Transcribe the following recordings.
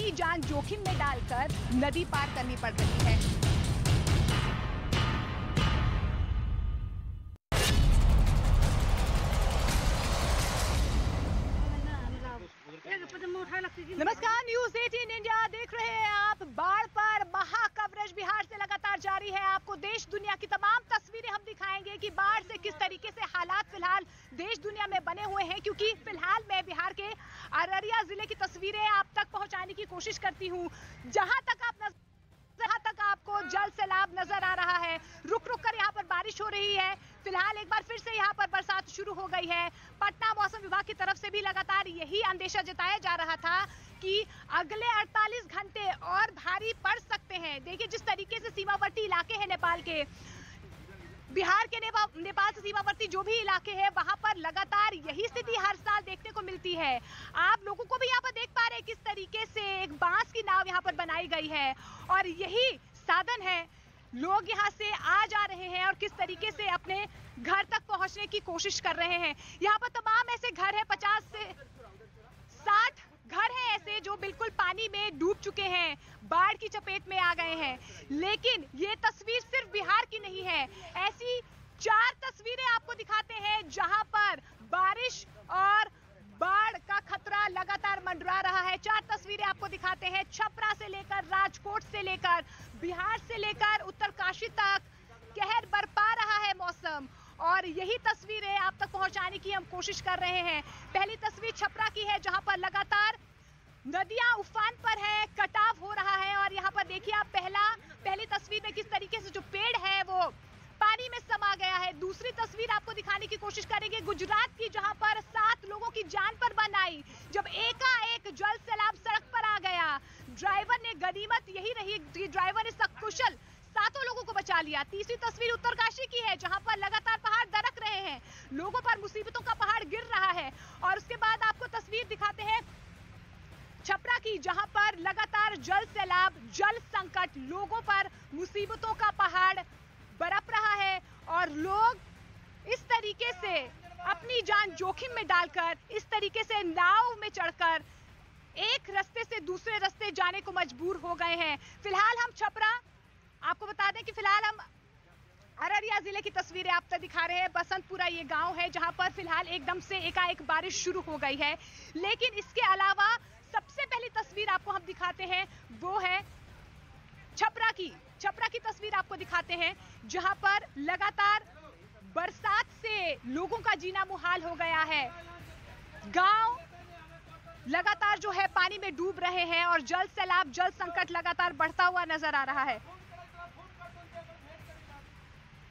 अपनी जान जोखिम में डालकर नदी पार करनी पड़ रही है। नमस्कार, न्यूज़ 18 इंडिया देख रहे हैं आप। बाढ़ पर महा कवरेज बिहार से लगातार जारी है। आपको देश दुनिया की तमाम तस्वीरें हम दिखाएंगे कि बाढ़ से किस तरीके से हालात फिलहाल देश दुनिया में बने हुए हैं, क्योंकि फिलहाल मैं बिहार के अररिया जिले की तस्वीरें आप तक पहुंचाने की कोशिश करती हूं। जहां तक आपको जल सैलाब नजर आ रहा है। रुक कर यहाँ पर बारिश हो रही है। फिलहाल एक बार फिर से यहाँ पर बरसात शुरू हो गई है। पटना मौसम विभाग की तरफ से भी लगातार यही अंदेशा जताया जा रहा था कि अगले 48 घंटे और भारी पड़ सकते हैं। देखिए जिस तरीके से सीमावर्ती इलाके हैं नेपाल के, बिहार के नेपाल से सीमावर्ती जो भी इलाके हैं, वहां पर लगातार यही स्थिति हर साल देखने को मिलती है। आप लोगों को भी यहाँ पर देख पा रहे हैं किस तरीके से एक बांस की नाव यहाँ पर बनाई गई है और यही साधन है। लोग यहाँ से आ जा रहे हैं और किस तरीके से अपने घर तक पहुंचने की कोशिश कर रहे हैं। यहाँ पर तमाम ऐसे घर हैं, 50 से 60 घर हैं ऐसे जो बिल्कुल पानी में डूब चुके हैं, बाढ़ की चपेट में आ गए हैं। लेकिन ये तस्वीर सिर्फ बिहार की नहीं है। ऐसी 4 तस्वीरें आपको दिखाते हैं जहां पर बारिश और बाढ़ का खतरा लगातार मंडरा रहा है। 4 तस्वीरें आपको दिखाते हैं, छपरा से लेकर राजकोट से लेकर बिहार से लेकर उत्तरकाशी तक कहर बरपा रहा है मौसम, और यही तस्वीरें आप तक पहुंचाने की हम कोशिश कर रहे हैं। पहली तस्वीर छपरा की है जहां पर लगातार नदियां उफान पर है, कटाव हो रहा है और यहाँ पर देखिए आप पहली तस्वीर में किस तरीके से जो पेड़ है वो पानी में समा गया है। दूसरी तस्वीर आपको दिखाने की कोशिश करेंगे गुजरात की, जहां पर 7 लोगों की जान पर बन आई जब एकाएक जल सैलाब सड़क पर आ गया। ड्राइवर ने गनीमत यही रही कि ड्राइवर ने सकुशल 7 लोगों को बचा लिया। तीसरी तस्वीर उत्तरकाशी की है जहां पर लगातार पहाड़ दरक रहे हैं, लोगों पर मुसीबतों का पहाड़ गिर रहा है। और उसके बाद आपको तस्वीर दिखाते हैं छपरा की, जहां पर लगातार जल सैलाब, जल संकट, लोगों पर मुसीबतों का पहाड़ बरप रहा है और लोग इस तरीके से अपनी जान जोखिम में डालकर, इस तरीके से नाव में चढ़कर एक रास्ते से दूसरे रास्ते जाने को मजबूर हो गए हैं। फिलहाल हम छपरा, आपको बता दें कि फिलहाल हम अररिया जिले की तस्वीरें आप तक दिखा रहे हैं। बसंतपुरा ये गांव है जहां पर फिलहाल एकदम से एकाएक बारिश शुरू हो गई है। लेकिन इसके अलावा सबसे पहली तस्वीर आपको हम दिखाते हैं वो है छपरा की तस्वीर आपको दिखाते हैं जहां पर लगातार बरसात से लोगों का जीना मुहाल हो गया है। गांव लगातार जो है पानी में डूब रहे हैं और जल सैलाब, जल संकट लगातार बढ़ता हुआ नजर आ रहा है।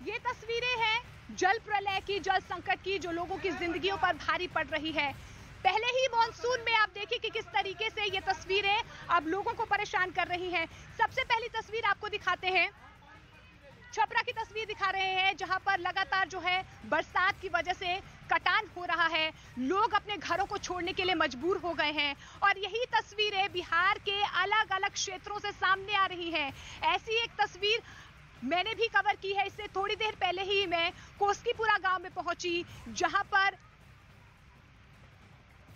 ये तस्वीरें हैं जल प्रलय की, जल संकट की, जो लोगों की जिंदगियों पर भारी पड़ रही है। पहले ही मॉनसून में आप देखिए कि किस तरीके से ये तस्वीरें अब लोगों को परेशान कर रही हैं। सबसे पहली तस्वीर आपको दिखाते हैं, छपरा की तस्वीर दिखा रहे हैं जहां पर लगातार जो है बरसात की वजह से कटान हो रहा है, लोग अपने घरों को छोड़ने के लिए मजबूर हो गए हैं। और यही तस्वीरें बिहार के अलग अलग क्षेत्रों से सामने आ रही हैं। ऐसी एक तस्वीर मैंने भी कवर की है। इससे थोड़ी देर पहले ही मैं कोस्कीपुरा गांव में पहुंची जहां पर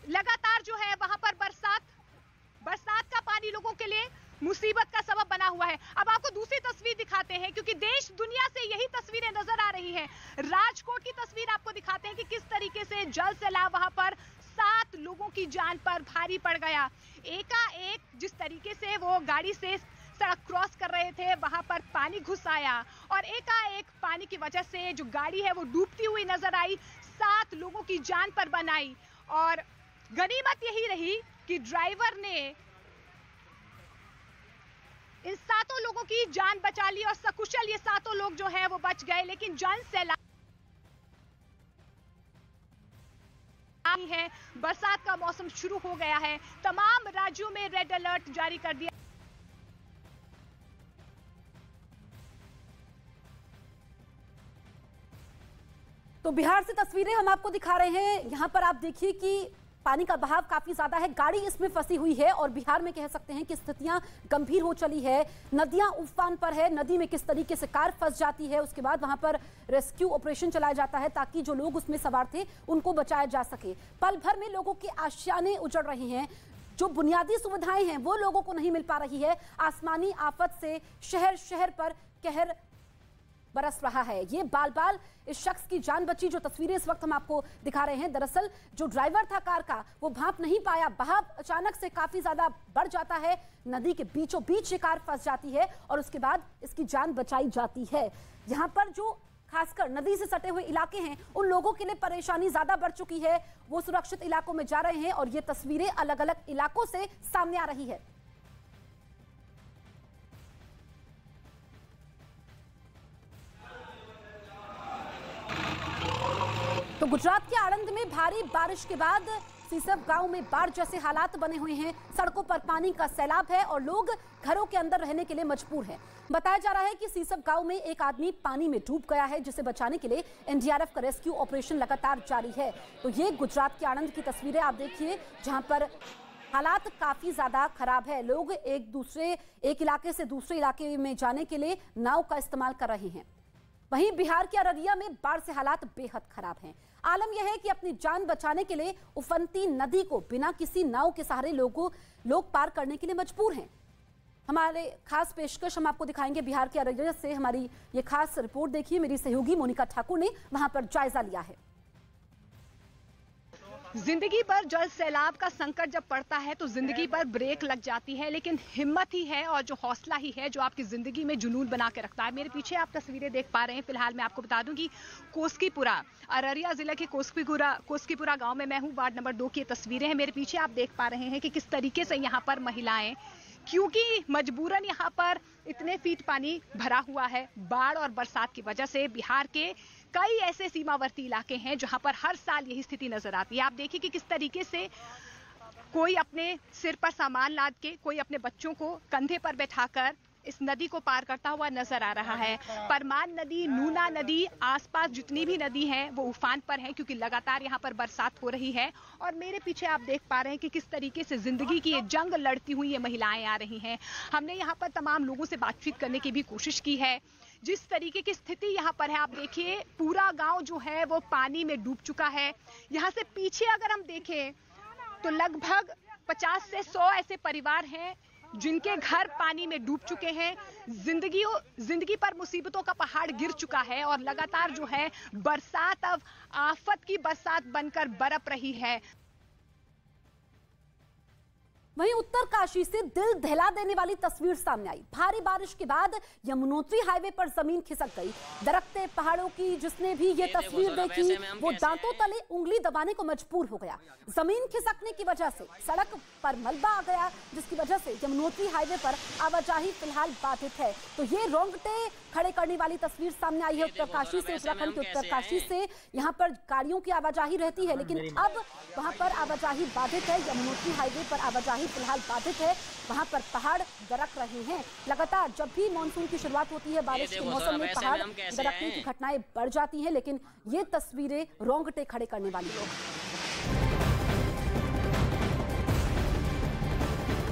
लगातार जो है वहां पर बरसात का पानी लोगों के लिए मुसीबत का सबब बना हुआ है। अब आपको दूसरी तस्वीर दिखाते हैं क्योंकि देश दुनिया से यही तस्वीरें नजर आ रही हैं। राजकोट की तस्वीर आपको दिखाते हैं कि किस तरीके से जल सैलाब वहां पर 7 लोगों की जान पर भारी पड़ गया। एकाएक जिस तरीके से वो गाड़ी से सड़क क्रॉस कर रहे थे वहां पर पानी घुस आया और एकाएक पानी की वजह से जो गाड़ी है वो डूबती हुई नजर आई, 7 लोगों की जान पर बन आई। और गनीमत यही रही कि ड्राइवर ने इन 7 लोगों की जान बचा ली और सकुशल ये 7 लोग जो हैं वो बच गए। लेकिन जल सैलाब है, बरसात का मौसम शुरू हो गया है, तमाम राज्यों में रेड अलर्ट जारी कर दिया। तो बिहार से तस्वीरें हम आपको दिखा रहे हैं। यहां पर आप देखिए कि पानी का बहाव काफी ज्यादा है, गाड़ी इसमें फंसी हुई है और बिहार में कह सकते हैं कि स्थितियां गंभीर हो चली है। नदियां उफान पर है, नदी में किस तरीके से कार फंस जाती है, उसके बाद वहां पर रेस्क्यू ऑपरेशन चलाया जाता है ताकि जो लोग उसमें सवार थे उनको बचाया जा सके। पल भर में लोगों के आशियाने उजड़ रहे हैं। जो बुनियादी सुविधाएं हैं वो लोगों को नहीं मिल पा रही है। आसमानी आफत से शहर शहर पर कहर बरस रहा है। ये बाल बाल इस शख्स की जान बची, जो तस्वीरें इस वक्त हम आपको दिखा रहे हैं। दरअसल जो ड्राइवर था कार का वो भांप नहीं पाया, बहाव अचानक से काफी ज्यादा बढ़ जाता है, नदी के बीचों बीच ये कार फंस जाती है और उसके बाद इसकी जान बचाई जाती है। यहाँ पर जो खासकर नदी से सटे हुए इलाके हैं उन लोगों के लिए परेशानी ज्यादा बढ़ चुकी है, वो सुरक्षित इलाकों में जा रहे हैं और ये तस्वीरें अलग अलग इलाकों से सामने आ रही है। तो गुजरात के आणंद में भारी बारिश के बाद सीसप गांव में बाढ़ जैसे हालात बने हुए हैं। सड़कों पर पानी का सैलाब है और लोग घरों के अंदर रहने के लिए मजबूर हैं। बताया जा रहा है कि सीसप गांव में एक आदमी पानी में डूब गया है, जिसे बचाने के लिए एनडीआरएफ का रेस्क्यू ऑपरेशन लगातार जारी है। तो ये गुजरात के आणंद की तस्वीरें आप देखिए, जहां पर हालात काफी ज्यादा खराब है। लोग एक इलाके से दूसरे इलाके में जाने के लिए नाव का इस्तेमाल कर रहे हैं। वहीं बिहार के अररिया में बाढ़ से हालात बेहद खराब हैं। आलम यह है कि अपनी जान बचाने के लिए उफनती नदी को बिना किसी नाव के सहारे लोग पार करने के लिए मजबूर हैं। हमारे खास पेशकश हम आपको दिखाएंगे बिहार के अररिया से। हमारी ये खास रिपोर्ट देखिए, मेरी सहयोगी मोनिका ठाकुर ने वहां पर जायजा लिया है। जिंदगी पर जल सैलाब का संकट जब पड़ता है तो जिंदगी पर ब्रेक लग जाती है, लेकिन हिम्मत ही है और जो हौसला ही है जो आपकी जिंदगी में जुनून बना के रखता है। मेरे पीछे आप तस्वीरें देख पा रहे हैं। फिलहाल मैं आपको बता दूं कि कोस्कीपुरा, अररिया जिला के कोस्कीपुरा गांव में मैं हूं। वार्ड नंबर 2 की तस्वीरें हैं। मेरे पीछे आप देख पा रहे हैं कि किस तरीके से यहाँ पर महिलाएं, क्योंकि मजबूरन यहाँ पर इतने फीट पानी भरा हुआ है बाढ़ और बरसात की वजह से। बिहार के कई ऐसे सीमावर्ती इलाके हैं जहां पर हर साल यही स्थिति नजर आती है। आप देखिए कि किस तरीके से कोई अपने सिर पर सामान लाद के, कोई अपने बच्चों को कंधे पर बैठाकर इस नदी को पार करता हुआ नजर आ रहा है। परमान नदी, नूना नदी, आसपास जितनी भी नदी हैं वो उफान पर हैं, क्योंकि लगातार यहाँ पर बरसात हो रही है। और मेरे पीछे आप देख पा रहे हैं कि किस तरीके से जिंदगी की ये जंग लड़ती हुई ये महिलाएं आ रही हैं। हमने यहाँ पर तमाम लोगों से बातचीत करने की भी कोशिश की है। जिस तरीके की स्थिति यहाँ पर है, आप देखिए पूरा गांव जो है वो पानी में डूब चुका है। यहाँ से पीछे अगर हम देखें तो लगभग 50 से 100 ऐसे परिवार हैं जिनके घर पानी में डूब चुके हैं। जिंदगी पर मुसीबतों का पहाड़ गिर चुका है और लगातार जो है बरसात अब आफत की बरसात बनकर बरप रही है। वहीं उत्तरकाशी से दिल दहला देने वाली तस्वीर सामने आई। भारी बारिश के बाद यमुनोत्री हाईवे पर जमीन खिसक गई। दरख्ते पहाड़ों की जिसने भी ये तस्वीर देखी वो दांतों तले उंगली दबाने को मजबूर हो गया। जमीन खिसकने की वजह से सड़क पर मलबा आ गया, जिसकी वजह से यमुनोत्री हाईवे पर आवाजाही फिलहाल बाधित है। तो ये रोंगटे खड़े करने वाली तस्वीर सामने आई है उत्तरकाशी से। उत्तराखंड के उत्तरकाशी से यहाँ पर गाड़ियों की आवाजाही रहती है, लेकिन अब वहां पर आवाजाही बाधित है। यमुनोत्री हाईवे पर आवाजाही फिलहाल बाधित है। वहां पर पहाड़ दरक रहे हैं। लगातार जब भी मानसून की शुरुआत होती है, बारिश के मौसम में पहाड़ दरकने की घटनाएं बढ़ जाती हैं, लेकिन ये तस्वीरें रोंगटे खड़े करने वाली हैं।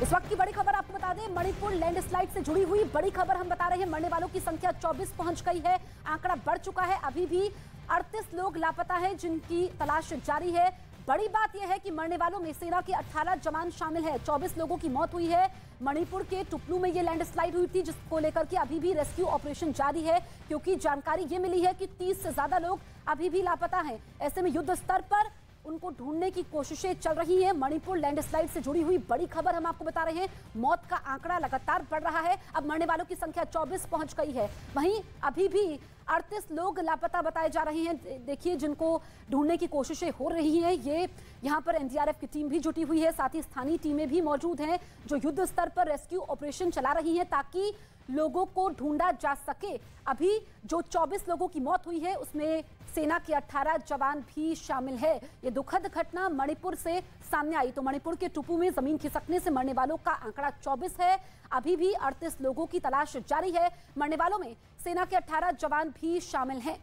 इस वक्त की बड़ी खबर आपको बता दें, मणिपुर लैंडस्लाइड से जुड़ी हुई बड़ी खबर हम बता रहे हैं। मरने वालों की संख्या 24 पहुंच गई है। आंकड़ा बढ़ चुका है। अभी भी 38 लोग लापता हैं जिनकी तलाश जारी है। बड़ी बात यह है कि मरने वालों में सेना के 18 जवान शामिल है। 24 लोगों की मौत हुई है। मणिपुर के टुपलू में ये लैंडस्लाइड हुई थी, जिसको लेकर के अभी भी रेस्क्यू ऑपरेशन जारी है, क्योंकि जानकारी ये मिली है कि 30 से ज्यादा लोग अभी भी लापता हैं। ऐसे में युद्ध स्तर पर उनको ढूंढने की कोशिशें चल रही हैं। मणिपुर लैंडस्लाइड से जुड़ी हुई बड़ी खबर हम आपको बता रहे हैं। मौत का आंकड़ा लगातार बढ़ रहा है। अब मरने वालों की संख्या 24 पहुंच गई है। वहीं अभी भी 38 लोग लापता बताए जा रहे हैं। देखिए, जिनको ढूंढने की कोशिशें हो रही हैं। ये यहाँ पर एनडीआरएफ की टीम भी जुटी हुई है, साथ ही स्थानीय टीमें भी मौजूद हैं जो युद्ध स्तर पर रेस्क्यू ऑपरेशन चला रही हैं, ताकि लोगों को ढूंढा जा सके। अभी जो 24 लोगों की मौत हुई है उसमें सेना के 18 जवान भी शामिल है। ये दुखद घटना मणिपुर से सामने आई। तो मणिपुर के टुपू में जमीन खिसकने से मरने वालों का आंकड़ा 24 है। अभी भी 38 लोगों की तलाश जारी है। मरने वालों में सेना के 18 जवान भी शामिल हैं।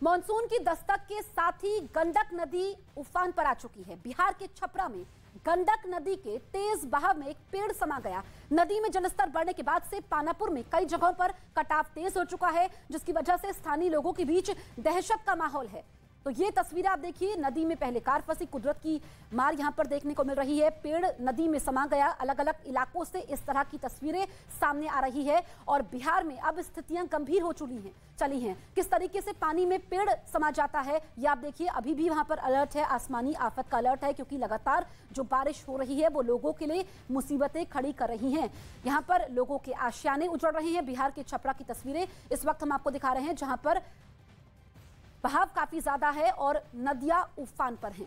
मॉनसून की दस्तक के साथ ही गंडक नदी उफान पर आ चुकी है। बिहार के छपरा में गंडक नदी के तेज बहाव में एक पेड़ समा गया। नदी में जलस्तर बढ़ने के बाद से पानापुर में कई जगहों पर कटाव तेज हो चुका है, जिसकी वजह से स्थानीय लोगों के बीच दहशत का माहौल है। तो ये तस्वीर आप देखिए, नदी में पहले कार फंसी, कुदरत की मार यहां पर देखने को मिल रही है। पेड़ नदी में समा गया, अलग अलग इलाकों से इस तरह की तस्वीरें सामने आ रही है। और बिहार में अब स्थितियां गंभीर हो चली हैं। किस तरीके से पानी में पेड़ समा जाता है ये आप देखिए। अभी भी वहां पर अलर्ट है, आसमानी आफत का अलर्ट है, क्योंकि लगातार जो बारिश हो रही है वो लोगों के लिए मुसीबतें खड़ी कर रही हैं। यहाँ पर लोगों के आशियाने उजड़ रहे हैं। बिहार के छपरा की तस्वीरें इस वक्त हम आपको दिखा रहे हैं, जहां पर बहाव काफी ज्यादा है और नदियां उफान पर हैं।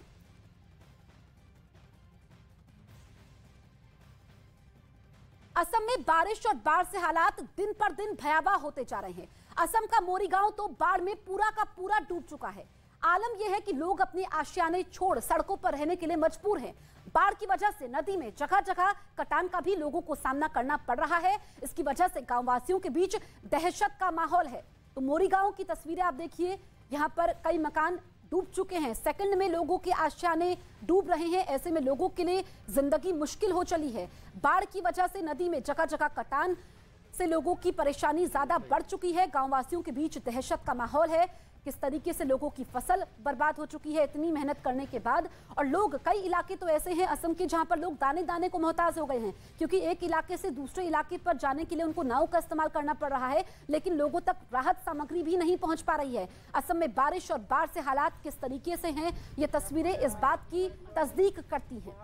असम में बारिश और बाढ़ से हालात दिन पर दिन भयावह होते जा रहे हैं। असम का मोरीगांव तो बाढ़ में पूरा का पूरा डूब चुका है। आलम यह है कि लोग अपने आशियाने छोड़ सड़कों पर रहने के लिए मजबूर हैं। बाढ़ की वजह से नदी में जगह जगह कटान का भी लोगों को सामना करना पड़ रहा है। इसकी वजह से गांववासियों के बीच दहशत का माहौल है। तो मोरीगांव की तस्वीरें आप देखिए, यहाँ पर कई मकान डूब चुके हैं। सेकंड में लोगों के आशियाने डूब रहे हैं। ऐसे में लोगों के लिए जिंदगी मुश्किल हो चली है। बाढ़ की वजह से नदी में जगह जगह कटान से लोगों की परेशानी ज्यादा बढ़ चुकी है। गांववासियों के बीच दहशत का माहौल है। किस तरीके से लोगों की फसल बर्बाद हो चुकी है इतनी मेहनत करने के बाद। और लोग, कई इलाके तो ऐसे हैं असम के जहां पर लोग दाने दाने को मोहताज हो गए हैं, क्योंकि एक इलाके से दूसरे इलाके पर जाने के लिए उनको नाव का इस्तेमाल करना पड़ रहा है, लेकिन लोगों तक राहत सामग्री भी नहीं पहुंच पा रही है। असम में बारिश और बाढ़ से हालात किस तरीके से हैं, ये तस्वीरें इस बात की तस्दीक करती हैं।